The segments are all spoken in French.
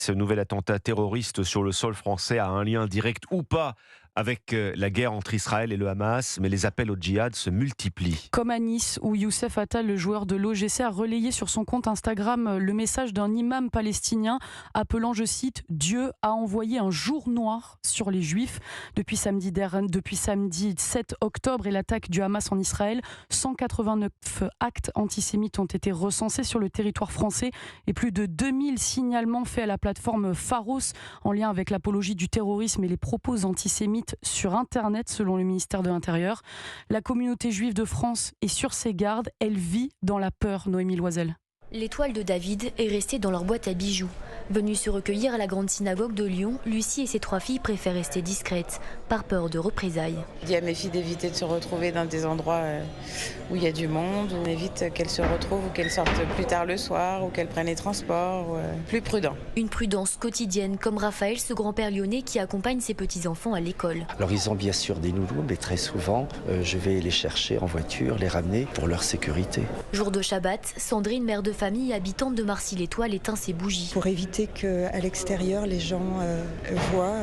Ce nouvel attentat terroriste sur le sol français a un lien direct ou pas avec la guerre entre Israël et le Hamas, mais les appels au djihad se multiplient. Comme à Nice, où Youssef Attal, le joueur de l'OGC, a relayé sur son compte Instagram le message d'un imam palestinien appelant, je cite, « Dieu a envoyé un jour noir sur les Juifs ». Depuis samedi 7 octobre et l'attaque du Hamas en Israël, 189 actes antisémites ont été recensés sur le territoire français et plus de 2000 signalements faits à la plateforme Pharos en lien avec l'apologie du terrorisme et les propos antisémites sur Internet, selon le ministère de l'Intérieur. La communauté juive de France est sur ses gardes. Elle vit dans la peur, Noémie Loisel. L'étoile de David est restée dans leur boîte à bijoux. Venue se recueillir à la grande synagogue de Lyon, Lucie et ses 3 filles préfèrent rester discrètes, par peur de représailles. Je dis à mes filles d'éviter de se retrouver dans des endroits où il y a du monde. On évite qu'elles se retrouvent ou qu'elles sortent plus tard le soir ou qu'elles prennent les transports. Plus prudent. Une prudence quotidienne, comme Raphaël, ce grand-père lyonnais qui accompagne ses petits-enfants à l'école. Alors ils ont bien sûr des nounous, mais très souvent, je vais les chercher en voiture, les ramener pour leur sécurité. Jour de Shabbat, Sandrine, mère de famille habitante de Marcy-l'Étoile, éteint ses bougies. Pour éviter qu'à l'extérieur, les gens voient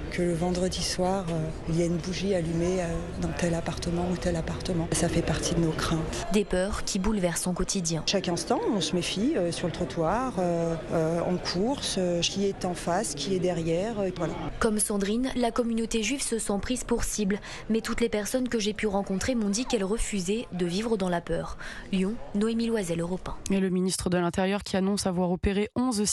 que le vendredi soir, il y a une bougie allumée dans tel appartement ou tel appartement. Ça fait partie de nos craintes. Des peurs qui bouleversent son quotidien. Chaque instant, on se méfie sur le trottoir, en course, qui est en face, qui est derrière. Voilà. Comme Sandrine, la communauté juive se sent prise pour cible. Mais toutes les personnes que j'ai pu rencontrer m'ont dit qu'elles refusaient de vivre dans la peur. Lyon, Noémie Loisel, Europe 1. Et le ministre de l'Intérieur qui annonce avoir opéré 11